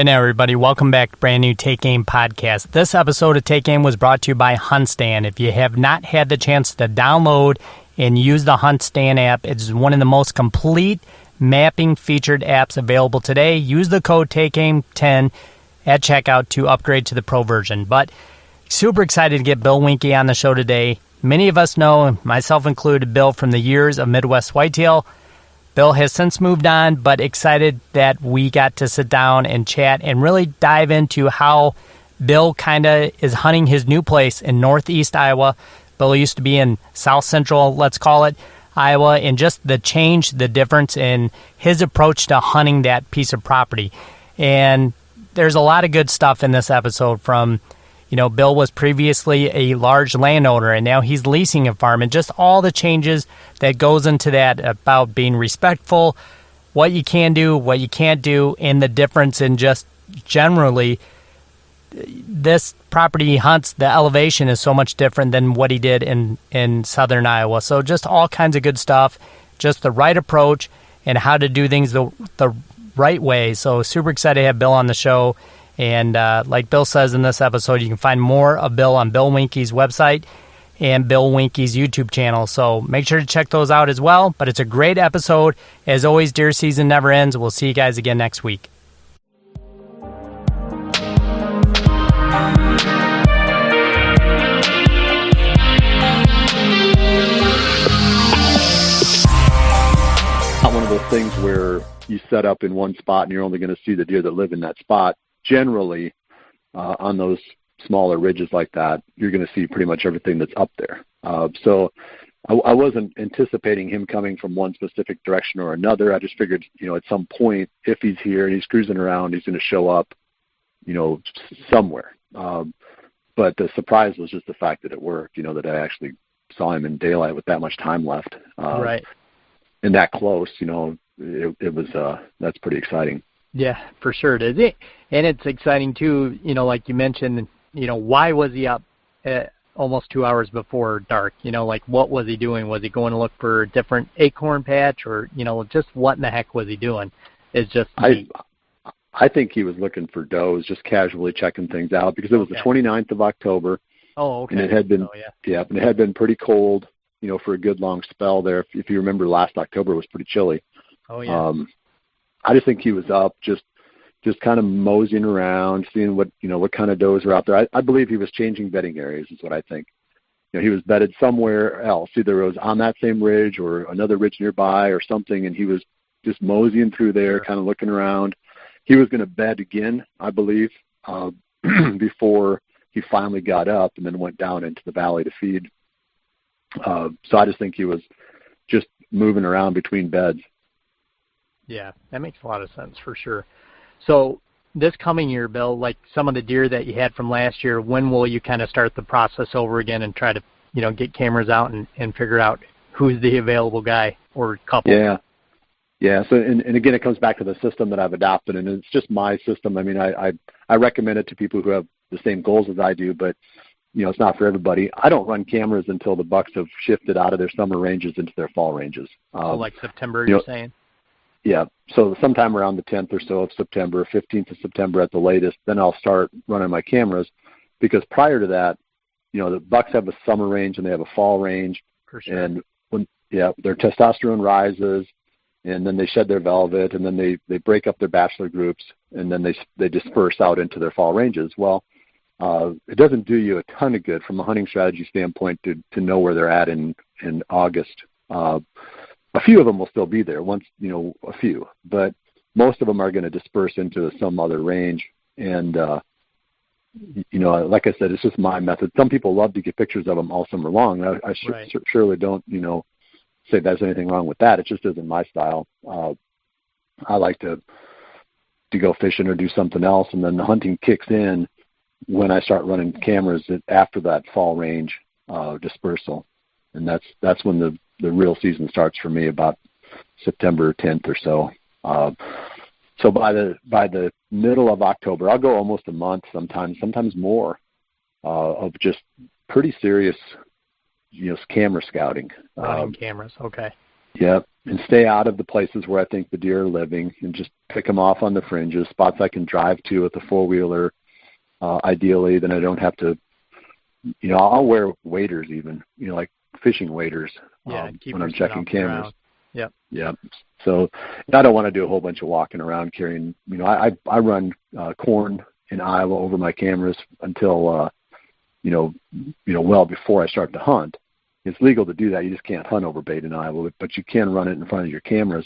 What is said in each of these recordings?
Hey now, everybody. Welcome back to brand new Take Aim podcast. This episode of Take Aim was brought to you by Huntstand. If you have not had the chance to download and use the Huntstand app, it's one of the most complete mapping featured apps available today. Use the code TakeAim10 at checkout to upgrade to the pro version. But super excited to get Bill Winke on the show today. Many of us know, myself included, Bill from the years of Midwest Whitetail. Bill has since moved on, but excited that we got to sit down and chat and really dive into how Bill kind of is hunting his new place in northeast Iowa. Bill used to be in south central, let's call it, Iowa, and just the change, the difference in his approach to hunting that piece of property. And there's a lot of good stuff in this episode from, Bill was previously a large landowner, and now he's leasing a farm, and just all the changes that goes into that about being respectful, what you can do, what you can't do, and the difference in just generally this property he hunts, the elevation is so much different than what he did in southern Iowa. So just all kinds of good stuff, just the right approach and how to do things the right way. So super excited to have Bill on the show. And like Bill says in this episode, you can find more of Bill on Bill Winke's website and Bill Winke's YouTube channel. So make sure to check those out as well. But it's a great episode. As always, deer season never ends. We'll see you guys again next week. Not one of those things where you set up in one spot and you're only going to see the deer that live in that spot. Generally, on those smaller ridges like that, you're going to see pretty much everything that's up there. So I wasn't anticipating him coming from one specific direction or another. I just figured, at some point, if he's here and he's cruising around, he's going to show up, somewhere. But the surprise was just the fact that it worked, that I actually saw him in daylight with that much time left. Right. And that close, it was, that's pretty exciting. Yeah, for sure it is. And it's exciting too, like you mentioned, why was he up almost 2 hours before dark? What was he doing? Was he going to look for a different acorn patch or, just what in the heck was he doing? It's just I think he was looking for does, just casually checking things out because it was the 29th of October. Oh, okay. And it had been, and it had been pretty cold, for a good long spell there. If you remember last October, it was pretty chilly. Oh, yeah. I just think he was up, just kind of moseying around, seeing what kind of does are out there. I believe he was changing bedding areas is what I think. He was bedded somewhere else. Either it was on that same ridge or another ridge nearby or something, and he was just moseying through there, kind of looking around. He was going to bed again, I believe, before he finally got up and then went down into the valley to feed. So I just think he was just moving around between beds. Yeah, that makes a lot of sense for sure. So this coming year, Bill, like some of the deer that you had from last year, when will you kind of start the process over again and try to, get cameras out and figure out who's the available guy or couple? Yeah. So, and again, it comes back to the system that I've adopted, and it's just my system. I mean, I recommend it to people who have the same goals as I do, but, it's not for everybody. I don't run cameras until the bucks have shifted out of their summer ranges into their fall ranges. Like September, you're saying? Yeah, so sometime around the 10th or so of September, 15th of September at the latest, then I'll start running my cameras because prior to that, the bucks have a summer range and they have a fall range. For sure. And when their testosterone rises and then they shed their velvet and then they break up their bachelor groups and then they disperse out into their fall ranges. Well, it doesn't do you a ton of good from a hunting strategy standpoint to know where they're at in August. A few of them will still be there, a few, but most of them are going to disperse into some other range. And, like I said, it's just my method. Some people love to get pictures of them all summer long. I surely don't, say there's anything wrong with that. It just isn't my style. I like to go fishing or do something else, and then the hunting kicks in when I start running cameras after that fall range dispersal. And that's when the real season starts for me, about September 10th or so. So by the middle of October, I'll go almost a month sometimes more, of just pretty serious, camera scouting. Running cameras, okay. Yep. And stay out of the places where I think the deer are living, and just pick them off on the fringes, spots I can drive to with a four-wheeler, ideally. Then I don't have to, I'll wear waders even, like fishing waders when I'm checking cameras. Yep. Yep. So I don't want to do a whole bunch of walking around carrying, I run corn in Iowa over my cameras until, well before I start to hunt. It's legal to do that. You just can't hunt over bait in Iowa, but you can run it in front of your cameras.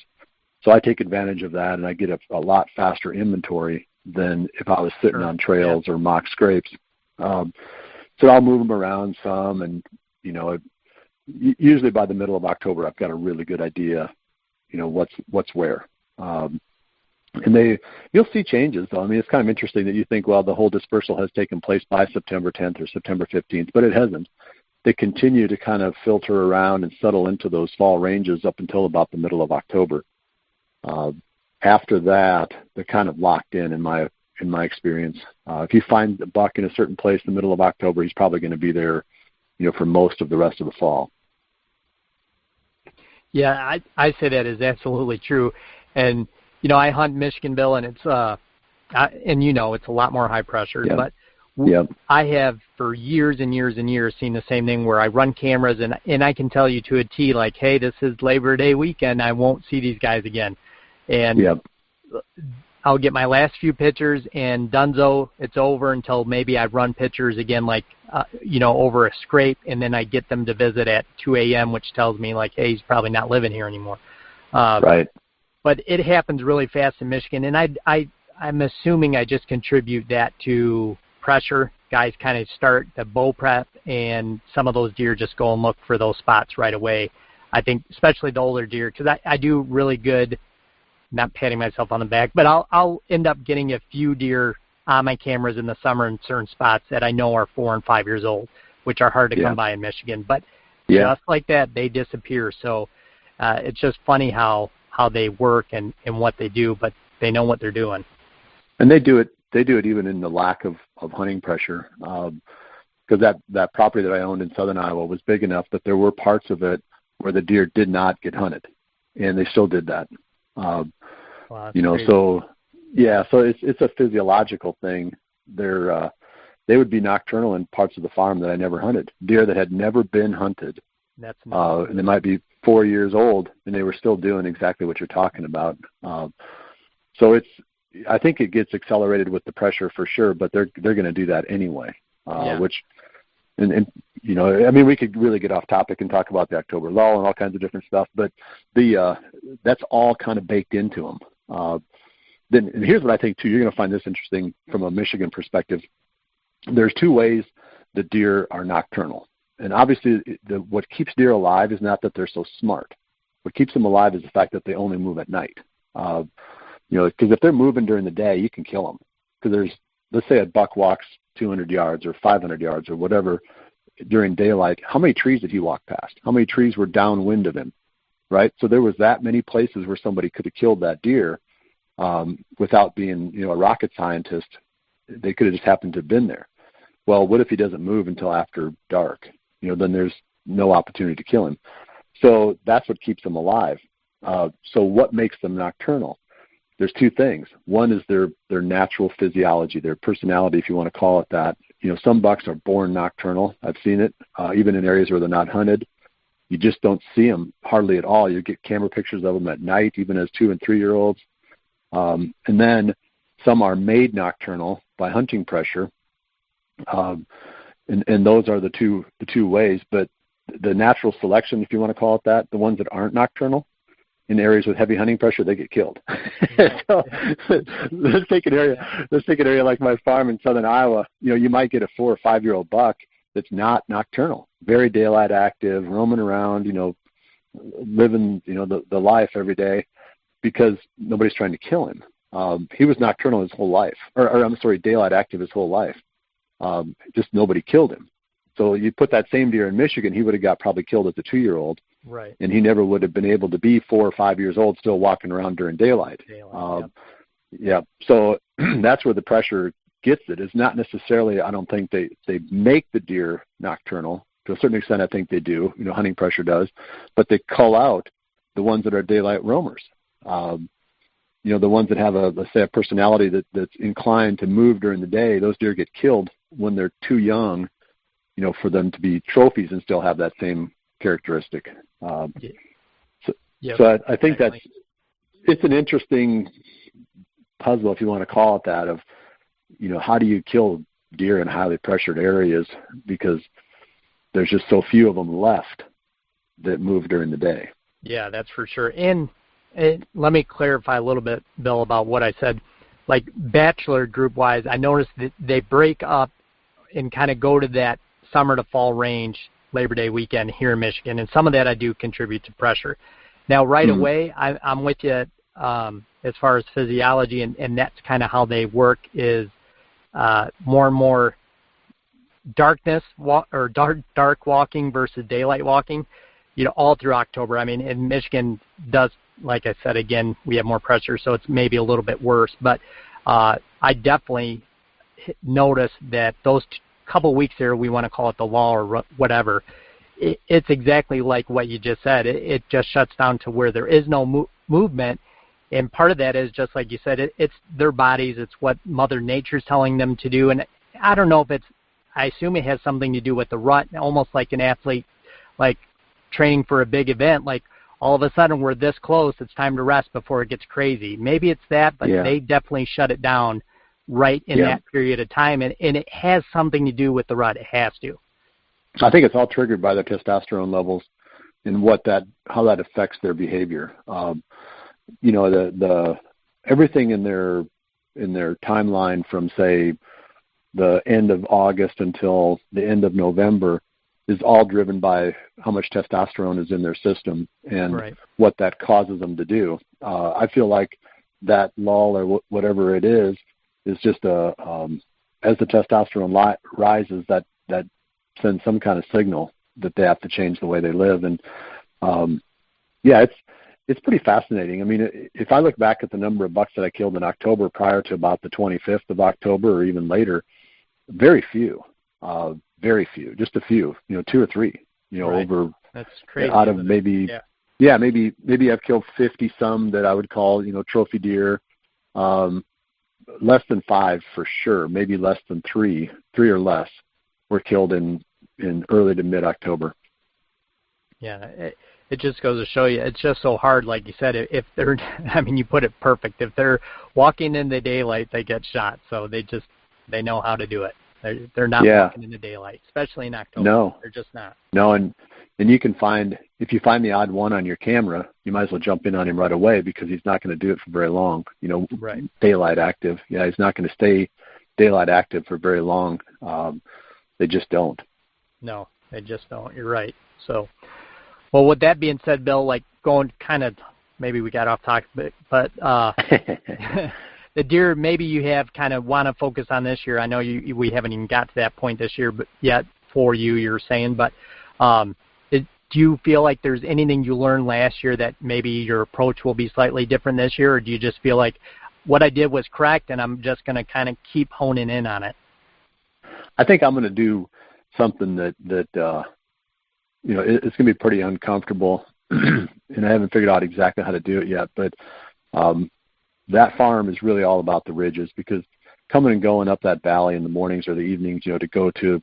So I take advantage of that, and I get a lot faster inventory than if I was sitting on trails or mock scrapes. So I'll move them around some, and, usually by the middle of October, I've got a really good idea, what's where. And you'll see changes, though. I mean, it's kind of interesting that you think, well, the whole dispersal has taken place by September 10th or September 15th, but it hasn't. They continue to kind of filter around and settle into those fall ranges up until about the middle of October. After that, they're kind of locked in my experience. If you find a buck in a certain place in the middle of October, he's probably going to be there, for most of the rest of the fall. Yeah, I say that is absolutely true. And, I hunt Michigan, Bill, and it's, it's a lot more high pressure, but I have for years and years and years seen the same thing where I run cameras and I can tell you to a T, like, hey, this is Labor Day weekend. I won't see these guys again. And I'll get my last few pictures and dunzo, it's over until maybe I run pictures again, like, over a scrape, and then I get them to visit at 2 a.m., which tells me, like, hey, he's probably not living here anymore. Right. But it happens really fast in Michigan, and I'm assuming I just contribute that to pressure. Guys kind of start the bow prep, and some of those deer just go and look for those spots right away. I think especially the older deer, because I do really good, not patting myself on the back, but I'll end up getting a few deer on my cameras in the summer in certain spots that I know are 4 and 5 years old, which are hard to come by in Michigan. But just like that, they disappear. So it's just funny how they work and what they do, but they know what they're doing. And they do it even in the lack of hunting pressure, because that property that I owned in southern Iowa was big enough that there were parts of it where the deer did not get hunted, and they still did that. Wow, crazy. So it's a physiological thing. They would be nocturnal in parts of the farm that I never hunted, deer that had never been hunted. That's and they might be 4 years old, and they were still doing exactly what you're talking about. So I think it gets accelerated with the pressure for sure, but they're going to do that anyway. Which, and we could really get off topic and talk about the October lull and all kinds of different stuff, but that's all kind of baked into them. Then and here's what I think too. You're going to find this interesting from a Michigan perspective. There's two ways the deer are nocturnal, and obviously what keeps deer alive is not that they're so smart. What keeps them alive is the fact that they only move at night. Because if they're moving during the day, you can kill them. Because let's say a buck walks 200 yards or 500 yards or whatever during daylight. How many trees did he walk past? How many trees were downwind of him? Right? So there was that many places where somebody could have killed that deer without being, a rocket scientist. They could have just happened to have been there. Well, what if he doesn't move until after dark? Then there's no opportunity to kill him. So that's what keeps them alive. So what makes them nocturnal? There's two things. One is their natural physiology, their personality, if you want to call it that. Some bucks are born nocturnal. I've seen it, even in areas where they're not hunted. You just don't see them hardly at all. You get camera pictures of them at night, even as 2 and 3 year olds. And then some are made nocturnal by hunting pressure. And those are the two ways. But the natural selection, if you want to call it that, the ones that aren't nocturnal, in areas with heavy hunting pressure, they get killed. So let's take an area like my farm in southern Iowa. You might get a 4 or 5 year old buck that's not nocturnal, very daylight active, roaming around, living, the life every day, because nobody's trying to kill him. He was nocturnal his whole life, daylight active his whole life. Just nobody killed him. So you put that same deer in Michigan, he would have got probably killed as a 2 year old. Right. And he never would have been able to be 4 or 5 years old still walking around during daylight. So that's where the pressure gets it. It's not necessarily, I don't think they make the deer nocturnal. To a certain extent, I think they do. Hunting pressure does. But they cull out the ones that are daylight roamers. You know, the ones that have let's say a personality that's inclined to move during the day, those deer get killed when they're too young, you know, for them to be trophies and still have that same characteristic. So I think it's an interesting puzzle, if you want to call it that, of, you know, how do you kill deer in highly pressured areas, because there's just so few of them left that move during the day. Yeah, that's for sure. And let me clarify a little bit, Bill, about what I said. Like bachelor group-wise, I noticed that they break up and kind of go to that summer to fall range Labor Day weekend here in Michigan, and some of that I do contribute to pressure. Now, right away, I'm with you as far as physiology, and that's kind of how they work is more and more darkness or dark walking versus daylight walking, you know, all through October. I mean, in Michigan does, like I said, again, we have more pressure, so it's maybe a little bit worse. But I definitely noticed that those couple weeks there, we want to call it the lull or whatever, it's exactly like what you just said. It just shuts down to where there is no movement. And part of that is just like you said, it's their bodies. It's what Mother Nature's telling them to do. And I don't know if I assume it has something to do with the rut, almost like an athlete, like training for a big event. Like all of a sudden we're this close, it's time to rest before it gets crazy. Maybe it's that, but they definitely shut it down right in that period of time. And it has something to do with the rut. It has to. I think it's all triggered by their testosterone levels and how that affects their behavior. You know, the everything in their timeline from, say, the end of August until the end of November is all driven by how much testosterone is in their system and what that causes them to do. I feel like that lull or whatever it is just as the testosterone rises, that sends some kind of signal that they have to change the way they live. And it's pretty fascinating. I mean, if I look back at the number of bucks that I killed in October prior to about the 25th of October or even later, very few, just a few, you know, 2 or 3, you know, over that's crazy, out of maybe, maybe I've killed 50 some that I would call, you know, trophy deer, less than 5 for sure, maybe less than 3 or less were killed in early to mid-October. Yeah, it just goes to show you, it's just so hard, like you said, if they're, I mean, you put it perfect. If they're walking in the daylight, they get shot. So they know how to do it. They're not walking in the daylight, especially in October. No. They're just not. No, and you can if you find the odd one on your camera, you might as well jump in on him right away because he's not going to do it for very long. You know, daylight active. Yeah, he's not going to stay daylight active for very long. They just don't. No, they just don't. You're right. So, well, with that being said, Bill, like going kind of, maybe we got off topic, but the deer maybe you have kind of want to focus on this year. I know we haven't even got to that point this year, but yet for you're saying, but do you feel like there's anything you learned last year that maybe your approach will be slightly different this year, or do you just feel like what I did was correct and I'm just going to kind of keep honing in on it? I think I'm going to do something that you know, it's going to be pretty uncomfortable, and I haven't figured out exactly how to do it yet. But that farm is really all about the ridges, because coming and going up that valley in the mornings or the evenings, you know, to go to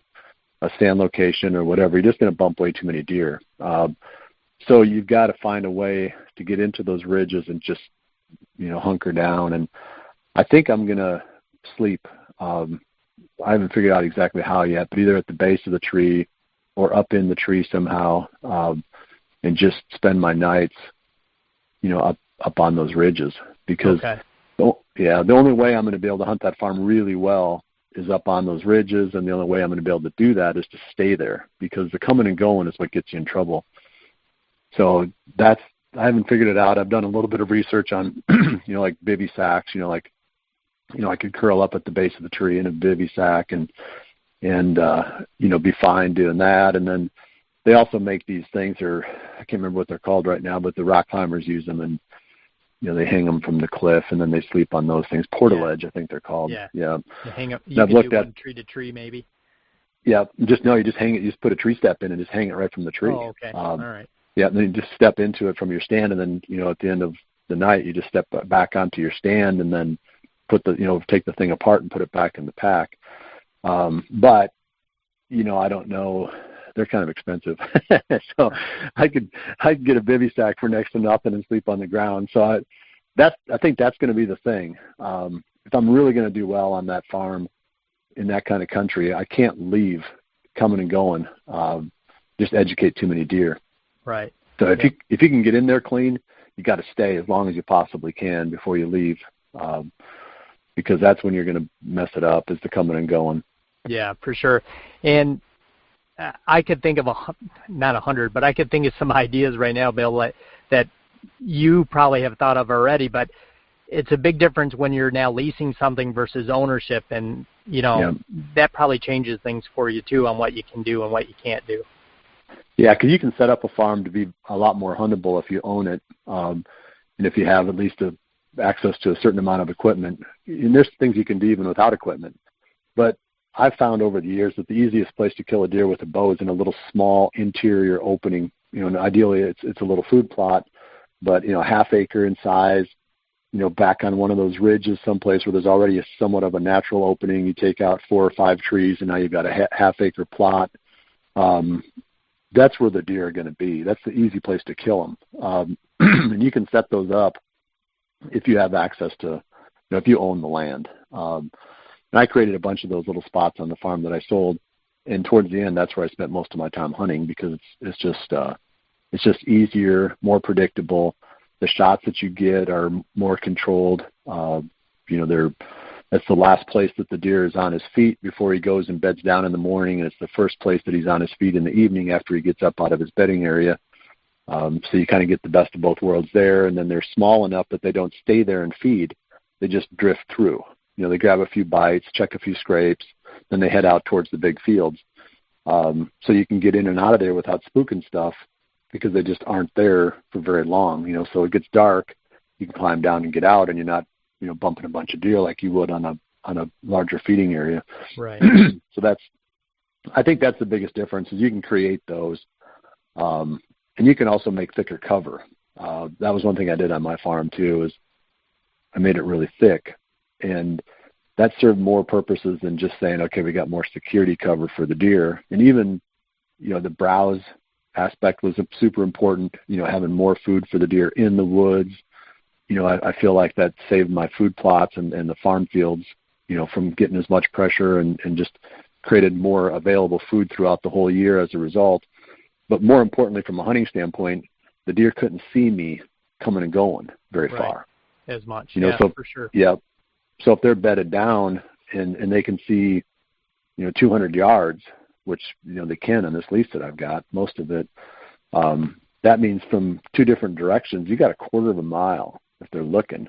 a stand location or whatever, you're just going to bump way too many deer. So you've got to find a way to get into those ridges and just, you know, hunker down. And I think I'm going to sleep. I haven't figured out exactly how yet, but either at the base of the tree or up in the tree somehow, and just spend my nights, you know, up on those ridges. Because, the only way I'm going to be able to hunt that farm really well is up on those ridges, and the only way I'm going to be able to do that is to stay there, because the coming and going is what gets you in trouble. So I haven't figured it out. I've done a little bit of research on, you know, like bivy sacks, you know, I could curl up at the base of the tree in a bivy sack and you know, be fine doing that. And then they also make these things, or I can't remember what they're called right now, but the rock climbers use them, and, you know, they hang them from the cliff and then they sleep on those things. Portaledge, I think they're called. Yeah. You hang up. You can do one tree to tree, maybe. Yeah. You just hang it. You just put a tree step in and just hang it right from the tree. Oh, okay. All right. Yeah, and then you just step into it from your stand, and then, at the end of the night, you just step back onto your stand and then take the thing apart and put it back in the pack. But, I don't know. They're kind of expensive. So I could get a bivy sack for next to nothing and sleep on the ground. So I think that's going to be the thing. If I'm really going to do well on that farm in that kind of country, I can't leave coming and going, just educate too many deer. Right. So if you can get in there clean, you got to stay as long as you possibly can before you leave, because that's when you're going to mess it up, is the coming and going. Yeah, for sure. And I could think of not 100, but I could think of some ideas right now, Bill, that you probably have thought of already. But it's a big difference when you're now leasing something versus ownership, and that probably changes things for you too on what you can do and what you can't do. Yeah, because you can set up a farm to be a lot more huntable if you own it, and if you have at least access to a certain amount of equipment. And there's things you can do even without equipment. But I've found over the years that the easiest place to kill a deer with a bow is in a little small interior opening. And ideally it's a little food plot, but half acre in size. Back on one of those ridges, someplace where there's already somewhat of a natural opening. You take out 4 or 5 trees, and now you've got a half acre plot. That's where the deer are going to be. That's the easy place to kill them. And you can set those up if you have access to, if you own the land. And I created a bunch of those little spots on the farm that I sold. And towards the end, that's where I spent most of my time hunting, because it's just easier, more predictable. The shots that you get are more controlled. That's the last place that the deer is on his feet before he goes and beds down in the morning, and it's the first place that he's on his feet in the evening after he gets up out of his bedding area. So you kind of get the best of both worlds there, and then they're small enough that they don't stay there and feed. They just drift through. They grab a few bites, check a few scrapes, then they head out towards the big fields. So you can get in and out of there without spooking stuff, because they just aren't there for very long. So it gets dark, you can climb down and get out, and you're not bumping a bunch of deer like you would on a larger feeding area. Right. So I think that's the biggest difference, is you can create those, and you can also make thicker cover. That was one thing I did on my farm too, is I made it really thick, and that served more purposes than just saying, okay, we got more security cover for the deer. And even the browse aspect was super important, having more food for the deer in the woods. I feel like that saved my food plots and the farm fields, from getting as much pressure, and just created more available food throughout the whole year as a result. But more importantly, from a hunting standpoint, the deer couldn't see me coming and going very far. As much, so, for sure. Yeah. So if they're bedded down and they can see, 200 yards, which, they can on this lease that I've got, most of it, that means from 2 different directions, you got a quarter of a mile. If they're looking,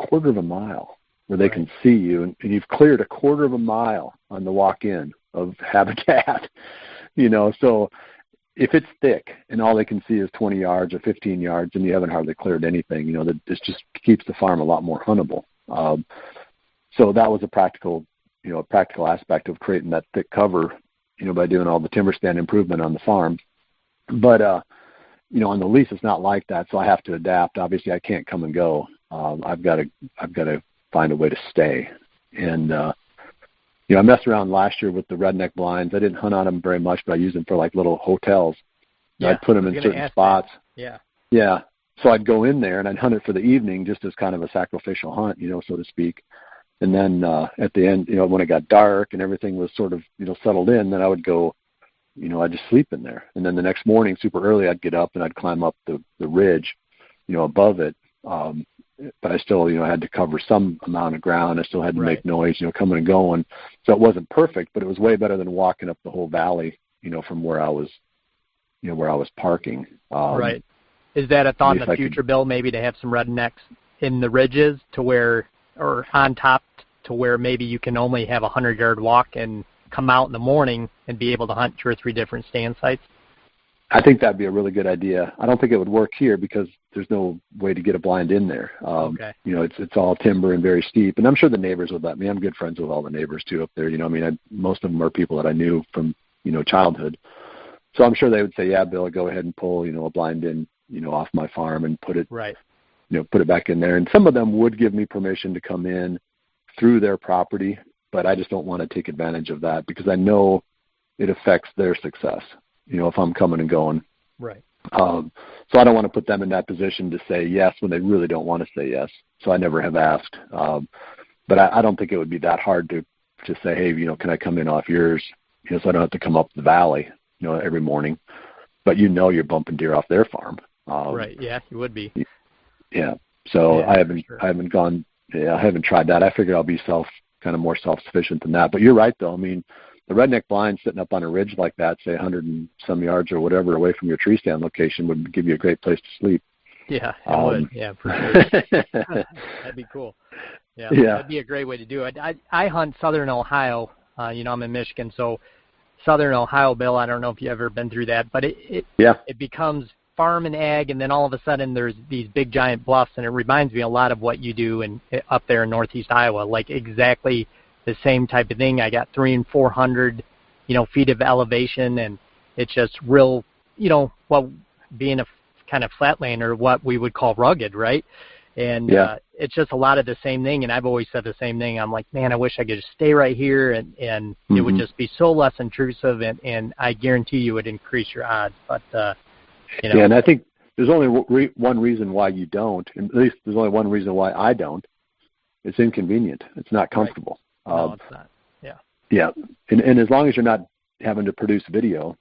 a quarter of a mile where they can see you, and you've cleared a quarter of a mile on the walk-in of habitat, so if it's thick and all they can see is 20 yards or 15 yards and you haven't hardly cleared anything, this just keeps the farm a lot more huntable. So that was a practical aspect of creating that thick cover, by doing all the timber stand improvement on the farm. But, on the lease, it's not like that, so I have to adapt. Obviously, I can't come and go. I've got to find a way to stay. And I messed around last year with the redneck blinds. I didn't hunt on them very much, but I used them for like little hotels. Yeah, I'd put them in certain spots. That. Yeah. So I'd go in there and I'd hunt it for the evening, just as kind of a sacrificial hunt, so to speak. And then at the end, when it got dark and everything was sort of, settled in, then I would go. I'd just sleep in there. And then the next morning, super early, I'd get up and I'd climb up the ridge, above it. But I still, had to cover some amount of ground. I still had to make noise, coming and going. So it wasn't perfect, but it was way better than walking up the whole valley, from where I was, where I was parking. Right. Is that a thought in the future, Bill, maybe to have some rednecks in the ridges or on top to where maybe you can only have a 100-yard walk and come out in the morning and be able to hunt 2 or 3 different stand sites? I think that'd be a really good idea. I don't think it would work here because there's no way to get a blind in there. Okay. It's all timber and very steep, and I'm sure the neighbors would let me. I'm good friends with all the neighbors too up there. Most of them are people that I knew from childhood. So I'm sure they would say, yeah, Bill, go ahead and pull, a blind in, off my farm and put it, right. Put it back in there. And some of them would give me permission to come in through their property, but I just don't want to take advantage of that because I know it affects their success, if I'm coming and going. Right. So I don't want to put them in that position to say yes when they really don't want to say yes. So I never have asked. But I don't think it would be that hard to say, hey, can I come in off yours? So I don't have to come up the valley, every morning. But you're bumping deer off their farm. Right. Yeah, you would be. Yeah. So yeah, I haven't gone. Yeah, I haven't tried that. I figured I'll be kind of more self-sufficient than that. But you're right, though. I mean, the redneck blind sitting up on a ridge like that, say 100 and some yards or whatever away from your tree stand location, would give you a great place to sleep. Yeah, it would. Yeah, for sure. That'd be cool. Yeah, that'd be a great way to do it. I hunt southern Ohio. I'm in Michigan, so southern Ohio, Bill, I don't know if you've ever been through that, but it becomes farm and ag, and then all of a sudden there's these big giant bluffs, and it reminds me a lot of what you do up there in northeast Iowa, like exactly the same type of thing. I got 300 and 400, feet of elevation, and it's just real, being a kind of flatland or what we would call rugged, right? And it's just a lot of the same thing, and I've always said the same thing. I'm like, man, I wish I could just stay right here, and it would just be so less intrusive, and I guarantee you would increase your odds. But, Yeah, and I think there's only one reason why you don't, at least there's only one reason why I don't. It's inconvenient. It's not comfortable. Right. No, it's not. Yeah. Yeah, and as long as you're not having to produce video,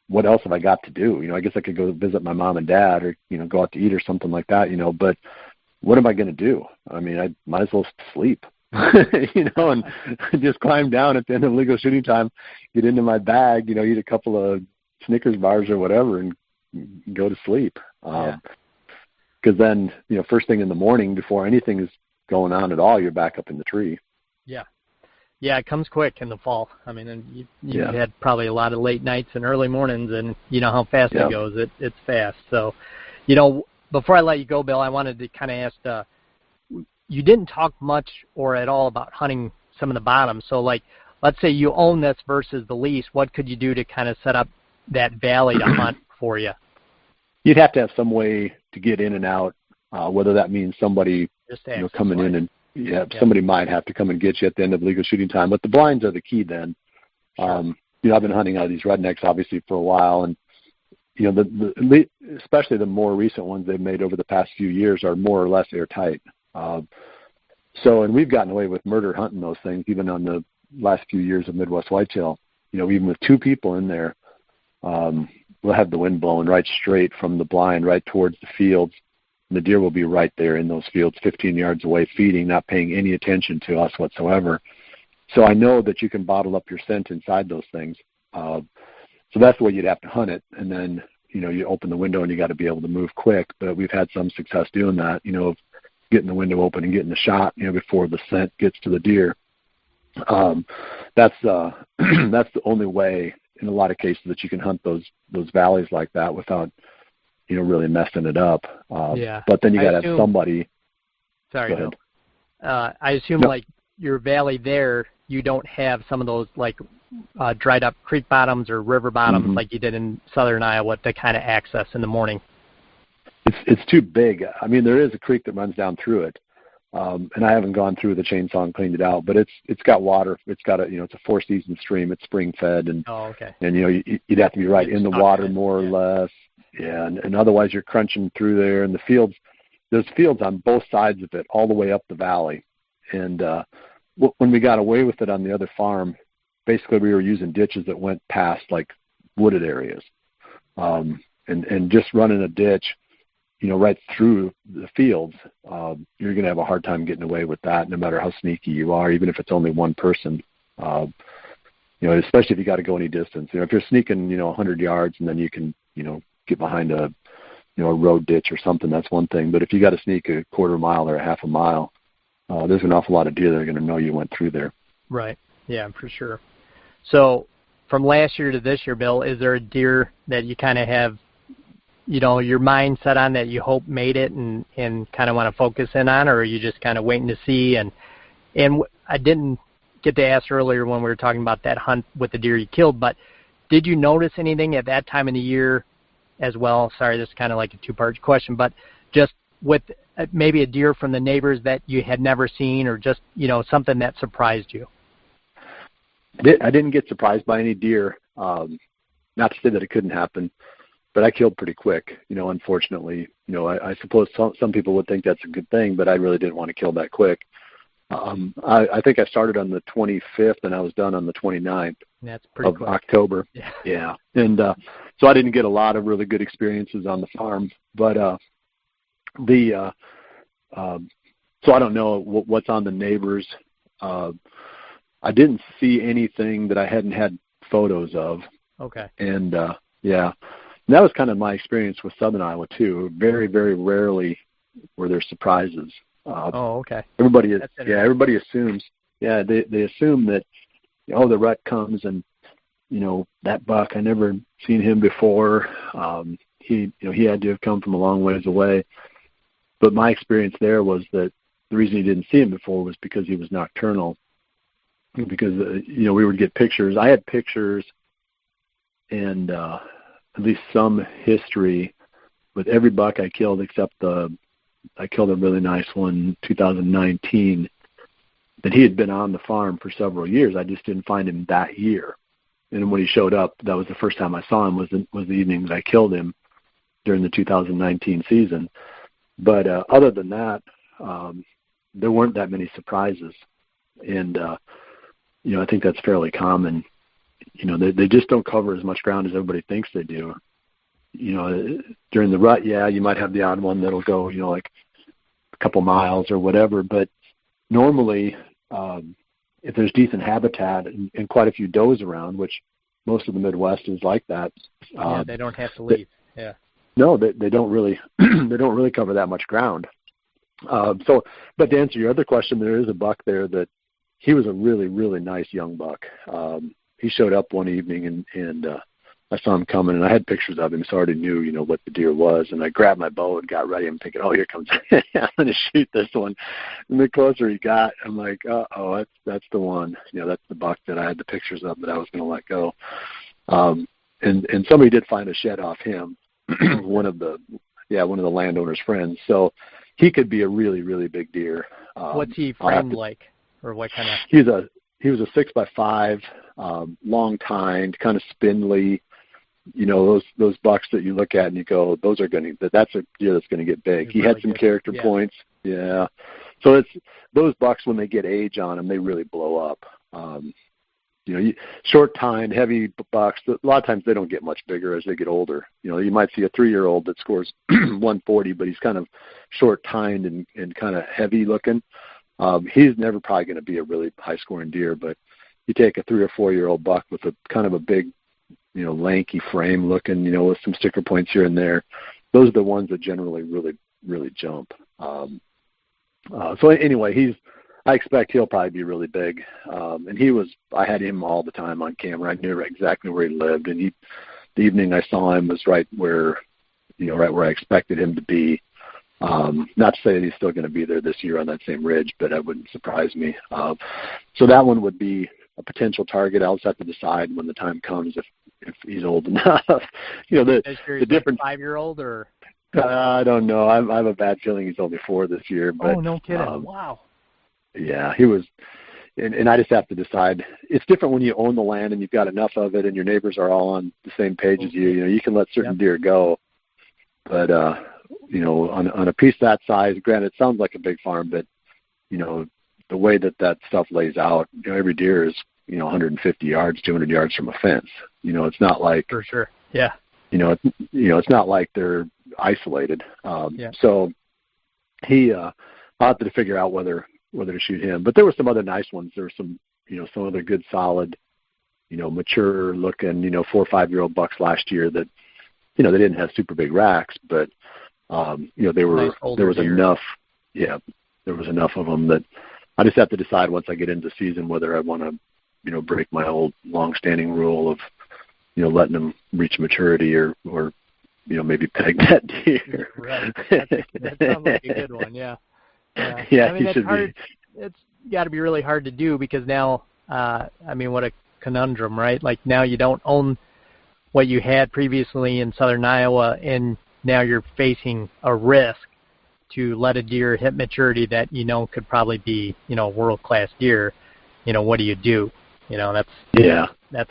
what else have I got to do? I guess I could go visit my mom and dad or, go out to eat or something like that, but what am I going to do? I mean, I might as well sleep, and just climb down at the end of legal shooting time, get into my bag, eat a couple of Snickers bars or whatever and go to sleep. Because then, first thing in the morning before anything is going on at all, you're back up in the tree. Yeah. Yeah, it comes quick in the fall. I mean, and you had probably a lot of late nights and early mornings, and you know how fast it goes. It's fast. So, before I let you go, Bill, I wanted to kind of ask, you didn't talk much or at all about hunting some of the bottoms. So, like, let's say you own this versus the lease. What could you do to kind of set up that valley to hunt for you? You'd have to have some way to get in and out, whether that means somebody coming in and somebody might have to come and get you at the end of legal shooting time. But the blinds are the key then. Sure. I've been hunting out of these rednecks obviously for a while, and especially the more recent ones they've made over the past few years are more or less airtight. And we've gotten away with murder hunting those things even on the last few years of Midwest Whitetail. Even with two people in there, we'll have the wind blowing right straight from the blind right towards the fields. And the deer will be right there in those fields, 15 yards away, feeding, not paying any attention to us whatsoever. So I know that you can bottle up your scent inside those things. So that's the way you'd have to hunt it. And then, you open the window and you got to be able to move quick. But we've had some success doing that, of getting the window open and getting the shot, before the scent gets to the deer. That's the only way in a lot of cases that you can hunt those valleys like that without, really messing it up. But then you got to have somebody. Sorry, Bill. I assume like your valley there, you don't have some of those like dried up creek bottoms or river bottoms like you did in southern Iowa to kind of access in the morning. It's too big. I mean, there is a creek that runs down through it. And I haven't gone through the chainsaw and cleaned it out, but it's got water. It's got it's a 4-season stream. It's spring fed, and and you'd have to be right in the water more or less. Yeah, and otherwise you're crunching through there. And the fields, there's fields on both sides of it, all the way up the valley. And when we got away with it on the other farm, basically we were using ditches that went past like wooded areas, and just running a ditch, right through the fields, you're going to have a hard time getting away with that, no matter how sneaky you are, even if it's only one person. Especially if you got to go any distance. If you're sneaking, 100 yards and then you can, get behind a road ditch or something, that's one thing. But if you got to sneak a quarter mile or a half a mile, there's an awful lot of deer that are going to know you went through there. Right. Yeah, for sure. So from last year to this year, Bill, is there a deer that you kind of have, your mind set on that you hope made it and kind of want to focus in on, or are you just kind of waiting to see? And I didn't get to ask earlier when we were talking about that hunt with the deer you killed, but did you notice anything at that time of the year as well? Sorry, this is kind of like a two-part question, but just with maybe a deer from the neighbors that you had never seen, or just, something that surprised you? I didn't get surprised by any deer. Not to say that it couldn't happen, but I killed pretty quick, unfortunately. I suppose some people would think that's a good thing, but I really didn't want to kill that quick. I think I started on the 25th and I was done on the 29th of quick. October. Yeah. And so I didn't get a lot of really good experiences on the farm, but so I don't know what's on the neighbors. I didn't see anything that I hadn't had photos of. Okay. And yeah, and that was kind of my experience with Southern Iowa too. Very, very rarely were there surprises. Okay. Everybody assumes. Yeah, they assume that the rut comes and that buck, I never seen him before. He had to have come from a long ways away. But my experience there was that the reason he didn't see him before was because he was nocturnal. Because we would get pictures. I had pictures and at least some history with every buck I killed, except I killed a really nice one in 2019 that he had been on the farm for several years. I just didn't find him that year. And when he showed up, that was the first time I saw him was the evening that I killed him during the 2019 season. But other than that, there weren't that many surprises. And, I think that's fairly common. They just don't cover as much ground as everybody thinks they do. During the rut, you might have the odd one that'll go, like a couple miles or whatever. But normally, if there's decent habitat and quite a few does around, which most of the Midwest is like that. They don't have to leave. No, they don't really. They don't really cover that much ground. But to answer your other question, there is a buck there that he was a really, really nice young buck. He showed up one evening and I saw him coming, and I had pictures of him, so I already knew, what the deer was. And I grabbed my bow and got ready. I'm thinking, here comes I'm going to shoot this one. And the closer he got, I'm like, that's the one. That's the buck that I had the pictures of that I was going to let go. And somebody did find a shed off him, one of the landowner's friends. So he could be a really, really big deer. What's he framed like, or what kind of? He was a 6x5, long tined, kind of spindly. Those bucks that you look at and you go, that's a deer that's going to get big. He had some character points. Yeah. So it's those bucks, when they get age on them, they really blow up. Short tined, heavy bucks, a lot of times they don't get much bigger as they get older. You might see a 3-year-old that scores 140, but he's kind of short tined and kind of heavy looking. He's never probably going to be a really high scoring deer, but you take a 3 or 4-year-old buck with a kind of a big, lanky frame looking, with some sticker points here and there. Those are the ones that generally really, really jump. So anyway, I expect he'll probably be really big. And I had him all the time on camera. I knew exactly where he lived. And the evening I saw him was right where I expected him to be. Not to say that he's still going to be there this year on that same ridge, but that wouldn't surprise me. So that one would be a potential target. I'll just have to decide when the time comes if he's old enough. The different 5-year-old or. I don't know. I have a bad feeling he's only 4 this year. But, no kidding! Wow. Yeah, he was, and I just have to decide. It's different when you own the land and you've got enough of it, and your neighbors are all on the same page as you. You can let certain deer go, but on a piece that size, granted, it sounds like a big farm, but the way that stuff lays out, every deer is 150 yards, 200 yards from a fence. It's not like for sure. Yeah. It's not like they're isolated. So I'll have to figure out whether to shoot him. But there were some other nice ones. There were some other good, solid, mature looking, 4 or 5-year-old bucks last year that, they didn't have super big racks, but, there was enough. Yeah, there was enough of them that I just have to decide once I get into the season whether I want to, break my old long-standing rule of, letting them reach maturity or maybe peg that deer. Right. That sounds like a good one. Yeah. Yeah, he should be. It's got to be really hard to do because now, what a conundrum, right? Like now you don't own what you had previously in southern Iowa, and now you're facing a risk to let a deer hit maturity that could probably be world-class deer. What do you do? That's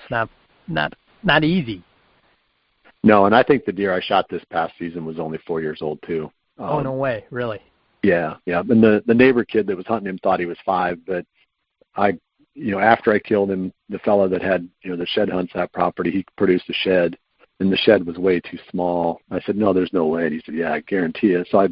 not easy. No, and I think the deer I shot this past season was only 4 years old too. Oh, no way, really? Yeah. And the neighbor kid that was hunting him thought he was 5, but after I killed him, the fella that had the shed hunts that property, he produced a shed, and the shed was way too small. I said, no, there's no way. And he said, yeah, I guarantee it. So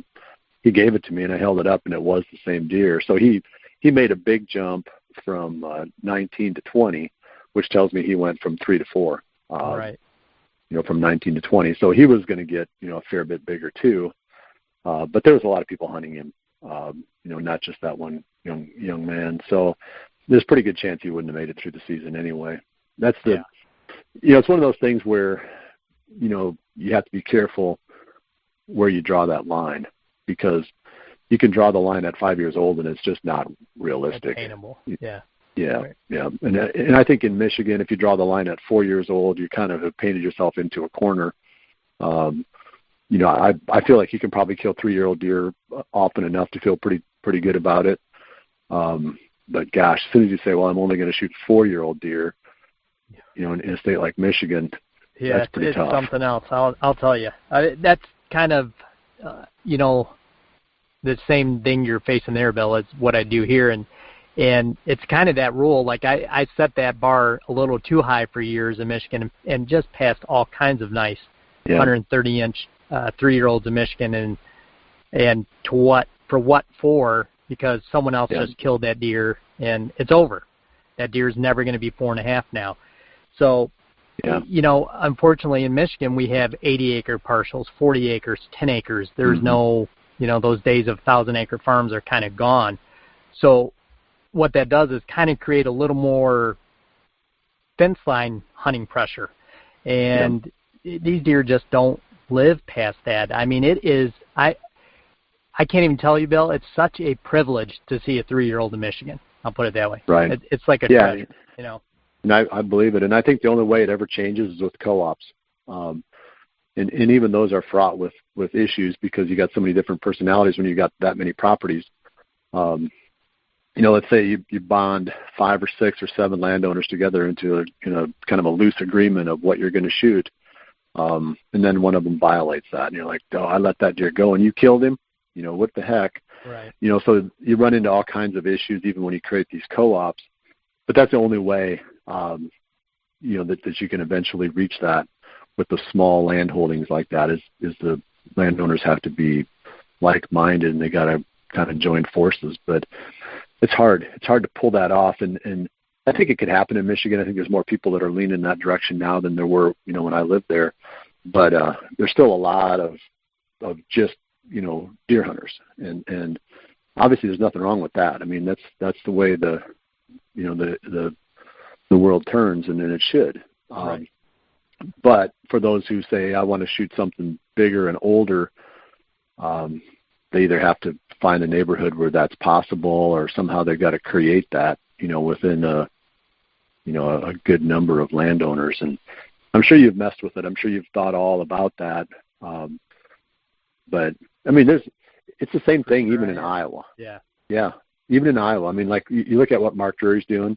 he gave it to me, and I held it up, and it was the same deer. So he made a big jump from 19 to 20, which tells me he went from 3 to 4. Right. From 19 to 20. So he was going to get a fair bit bigger too. But there was a lot of people hunting him. Not just that one young man. So there's a pretty good chance he wouldn't have made it through the season anyway. That's it's one of those things where, you have to be careful where you draw that line, because you can draw the line at 5 years old and it's just not realistic. Attainable. Yeah. Yeah, right. Yeah. And I think in Michigan, if you draw the line at 4 years old, you kind of have painted yourself into a corner. I feel like you can probably kill 3-year-old deer often enough to feel pretty good about it. But gosh, as soon as you say, well, I'm only going to shoot 4-year-old deer, in a state like Michigan, that's pretty tough. It's something else. I'll tell you. That's kind of, the same thing you're facing there, Bill, is what I do here. And it's kind of that rule. Like I set that bar a little too high for years in Michigan and just passed all kinds of nice 130-inch 3-year-olds in Michigan. And for? Because someone else just killed that deer, and it's over. That deer's never going to be 4.5 now. So, unfortunately in Michigan we have 80-acre parcels, 40 acres, 10 acres. There's no, those days of 1,000-acre farms are kind of gone. So what that does is kind of create a little more fence line hunting pressure. And these deer just don't live past that. I mean, it is, I can't even tell you, Bill, it's such a privilege to see a 3-year-old in Michigan. I'll put it that way. Right. It's like a treasure, And I believe it. And I think the only way it ever changes is with co-ops. And even those are fraught with issues, because you got so many different personalities when you got that many properties. Let's say you bond 5 or 6 or 7 landowners together into kind of a loose agreement of what you're going to shoot. And then one of them violates that, and you're like, oh, I let that deer go and you killed him. What the heck? Right. So you run into all kinds of issues even when you create these co-ops. But that's the only way, that you can eventually reach that with the small land holdings like that is the landowners have to be like-minded, and they got to kind of join forces. But it's hard. It's hard to pull that off. And I think it could happen in Michigan. I think there's more people that are leaning in that direction now than there were, when I lived there. But there's still a lot of just, deer hunters. And obviously there's nothing wrong with that. I mean, that's the way the world turns, and then it should. Right. But for those who say, I want to shoot something bigger and older, they either have to find a neighborhood where that's possible, or somehow they've got to create that, within a good number of landowners. And I'm sure you've messed with it. I'm sure you've thought all about that. But I mean, it's the same thing even in Iowa. Yeah. Yeah. Even in Iowa. I mean, like you look at what Mark Drury's doing.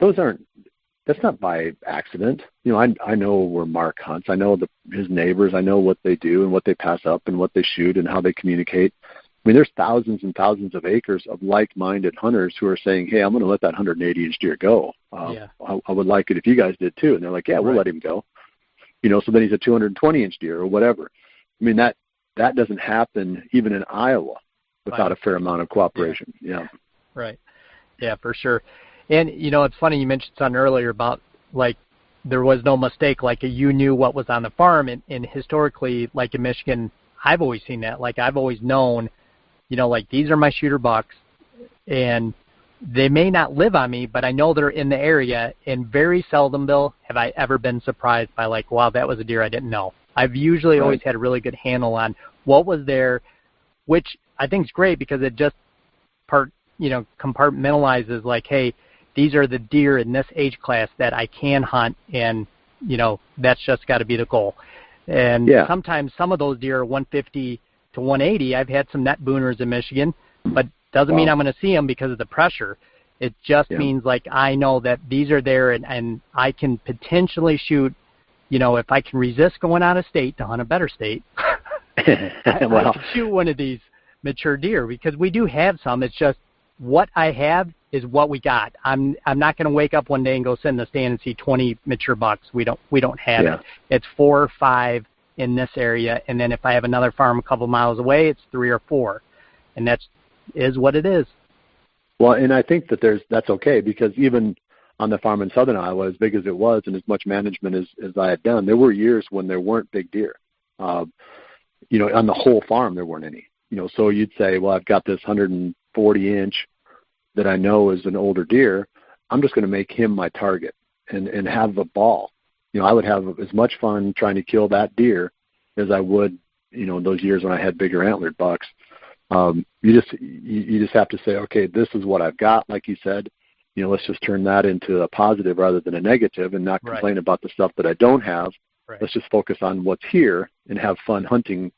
That's not by accident. I know where Mark hunts. I know his neighbors. I know what they do and what they pass up and what they shoot and how they communicate. I mean, there's thousands and thousands of acres of like-minded hunters who are saying, hey, I'm going to let that 180-inch deer go. I would like it if you guys did too. And they're like, yeah, we'll let him go. So then he's a 220-inch deer or whatever. I mean, that doesn't happen even in Iowa without a fair amount of cooperation. Yeah. Right. Yeah, for sure. And, it's funny, you mentioned something earlier about, like, there was no mistake, like, you knew what was on the farm. And historically, like in Michigan, I've always seen that. Like, I've always known, like, these are my shooter bucks, and they may not live on me, but I know they're in the area. And very seldom, Bill, have I ever been surprised by, like, wow, that was a deer I didn't know. I've usually always had a really good handle on what was there, which I think is great, because it just compartmentalizes, like, hey, these are the deer in this age class that I can hunt, and that's just got to be the goal. And sometimes some of those deer are 150 to 180. I've had some net booners in Michigan, but doesn't mean I'm going to see them because of the pressure. It just means I know that these are there, and I can potentially shoot, if I can resist going out of state to hunt a better state, I can shoot one of these mature deer, because we do have some. It's just what I have is what we got. I'm not going to wake up one day and go sit in the stand and see 20 mature bucks. We don't have it. It's 4 or 5 in this area, and then if I have another farm a couple miles away, it's 3 or 4, and that's what it is. Well, and I think that that's okay, because even on the farm in southern Iowa, as big as it was and as much management as I had done, there were years when there weren't big deer. On the whole farm there weren't any. So you'd say, well, I've got this 140-inch that I know is an older deer. I'm just going to make him my target and have the ball. I would have as much fun trying to kill that deer as I would, those years when I had bigger antlered bucks. You just have to say, okay, this is what I've got. Like you said, let's just turn that into a positive rather than a negative, and not complain about the stuff that I don't have. Right. Let's just focus on what's here and have fun hunting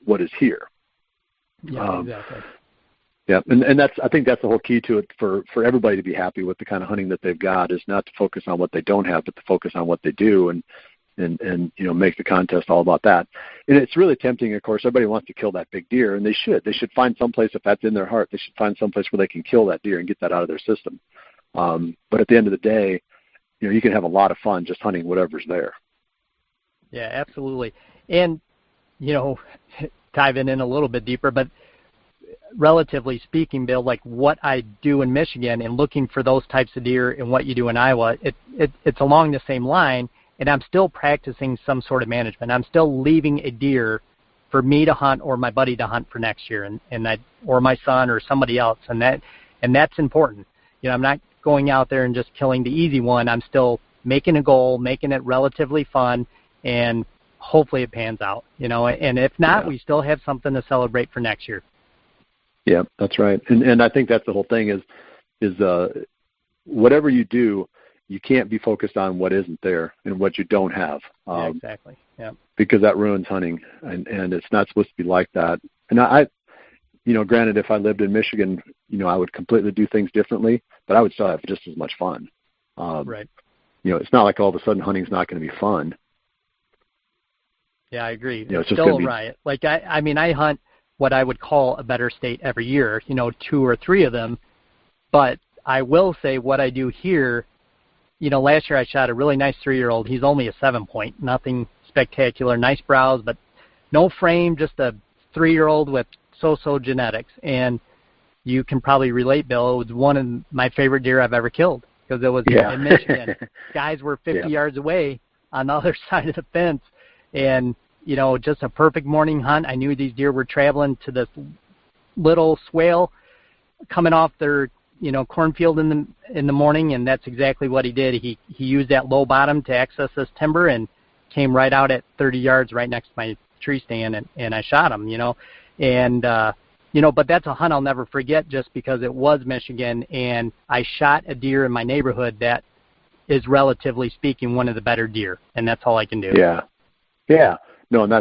what is here. Yeah, exactly. Yeah, and I think that's the whole key to it for everybody to be happy with the kind of hunting that they've got, is not to focus on what they don't have, but to focus on what they do, and make the contest all about that. And it's really tempting, of course. Everybody wants to kill that big deer, and they should find someplace, if that's in their heart, they should find someplace where they can kill that deer and get that out of their system. But at the end of the day, you can have a lot of fun just hunting whatever's there. Yeah, absolutely. And diving in a little bit deeper, but relatively speaking, Bill, like what I do in Michigan and looking for those types of deer and what you do in Iowa, it's along the same line, and I'm still practicing some sort of management. I'm still leaving a deer for me to hunt or my buddy to hunt for next year, or my son or somebody else, and that's important. I'm not going out there and just killing the easy one. I'm still making a goal, making it relatively fun, and hopefully it pans out. And if not, we still have something to celebrate for next year. Yeah, that's right. And I think that's the whole thing is whatever you do, you can't be focused on what isn't there and what you don't have. Exactly. Yeah. Because that ruins hunting, and it's not supposed to be like that. And I granted, if I lived in Michigan, I would completely do things differently, but I would still have just as much fun. Right. It's not like all of a sudden hunting's not going to be fun. Yeah, I agree. It's still a riot. Like I hunt what I would call a better state every year, 2 or 3 of them. But I will say what I do here, last year I shot a really nice 3-year-old. He's only a 7-point, nothing spectacular, nice brows, but no frame, just a 3-year-old with so-so genetics. And you can probably relate, Bill, it was one of my favorite deer I've ever killed, because it was in Michigan. Guys were 50 yards away on the other side of the fence, and just a perfect morning hunt. I knew these deer were traveling to this little swale coming off their, cornfield in the morning, and that's exactly what he did. He used that low bottom to access this timber and came right out at 30 yards right next to my tree stand, and I shot him, And, but that's a hunt I'll never forget, just because it was Michigan, and I shot a deer in my neighborhood that is, relatively speaking, one of the better deer, and that's all I can do. Yeah. Yeah. No, and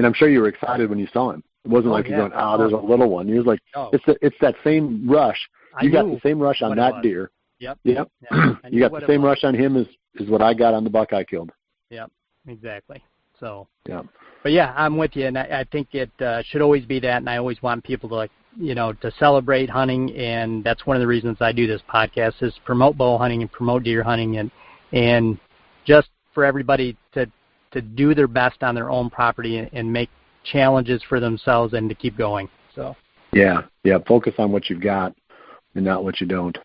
I'm sure you were excited when you saw him. It wasn't like you're going, there's a little one. You was like, it's that same rush. You got the same rush on that deer. Yep. Yep. Yeah, you got the same rush on him as what I got on the buck I killed. Yep, exactly. So. Yeah. But yeah, I'm with you, and I think it should always be that, and I always want people to to celebrate hunting, and that's one of the reasons I do this podcast, is promote bow hunting and promote deer hunting, and just for everybody to do their best on their own property and make challenges for themselves and to keep going. So. Yeah. Focus on what you've got and not what you don't.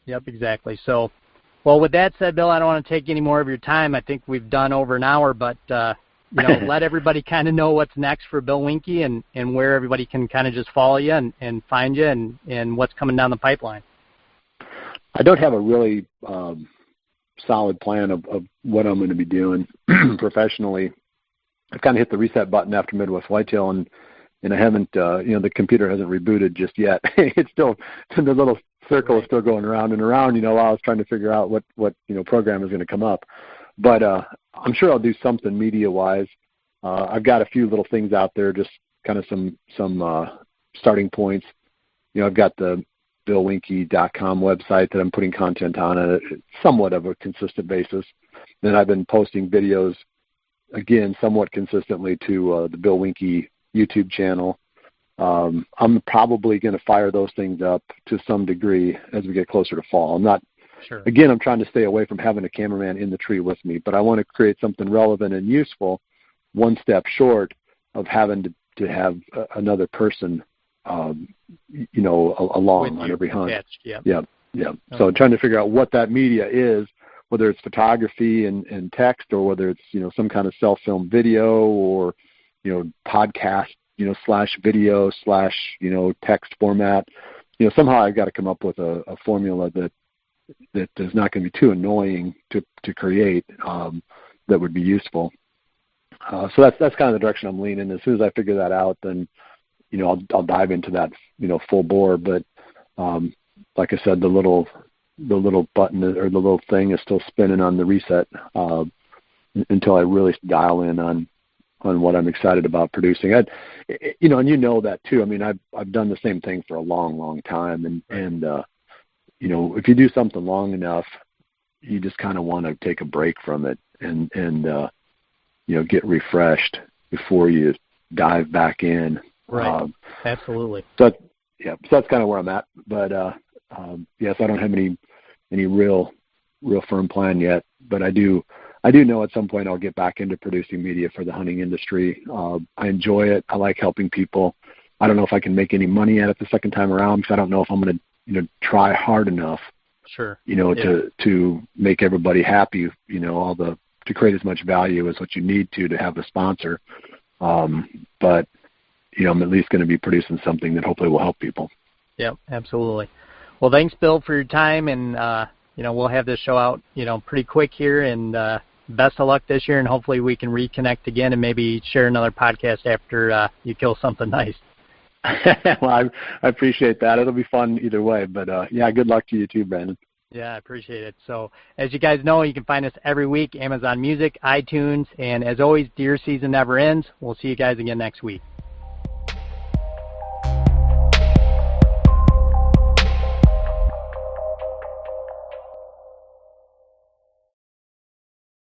Yep, exactly. So, well, with that said, Bill, I don't want to take any more of your time. I think we've done over an hour, but let everybody kind of know what's next for Bill Winke and where everybody can kind of just follow you and find you and what's coming down the pipeline. I don't have a really solid plan of what I'm going to be doing professionally. I've kind of hit the reset button after Midwest Whitetail, and I haven't, the computer hasn't rebooted just yet. It's still, the little circle is still going around and around, while I was trying to figure out what program is going to come up. But I'm sure I'll do something media-wise. I've got a few little things out there, just kind of some starting points. I've got the BillWinke.com website that I'm putting content on at somewhat of a consistent basis. Then I've been posting videos, again, somewhat consistently to the Bill Winke YouTube channel. I'm probably going to fire those things up to some degree as we get closer to fall. Again, I'm trying to stay away from having a cameraman in the tree with me, but I want to create something relevant and useful, one step short of having to have another person, along on every hunt. Yep. Yeah. So trying to figure out what that media is, whether it's photography and text, or whether it's some kind of self-film video, or podcast / video / text format. Somehow I've got to come up with a formula that is not going to be too annoying to create, that would be useful. So that's kind of the direction I'm leaning. As soon as I figure that out, then I'll dive into that full bore. But like I said, the little button or the little thing is still spinning on the reset until I really dial in on what I'm excited about producing. And that too. I mean, I've done the same thing for a long time, and if you do something long enough, you just kind of want to take a break from it and get refreshed before you dive back in. Right. Absolutely. So that's kind of where I'm at. But yes, I don't have any real firm plan yet, but I do know at some point I'll get back into producing media for the hunting industry. I enjoy it. I like helping people. I don't know if I can make any money at it the second time around, because I don't know if I'm going to try hard enough. Sure. To make everybody happy. To create as much value as what you need to have a sponsor. But I'm at least going to be producing something that hopefully will help people. Yep, absolutely. Well, thanks, Bill, for your time, and we'll have this show out pretty quick here, and best of luck this year, and hopefully we can reconnect again and maybe share another podcast after you kill something nice. Well, I appreciate that. It'll be fun either way, but good luck to you too, Brandon. Yeah, I appreciate it. So as you guys know, you can find us every week, Amazon Music, iTunes, and as always, deer season never ends. We'll see you guys again next week.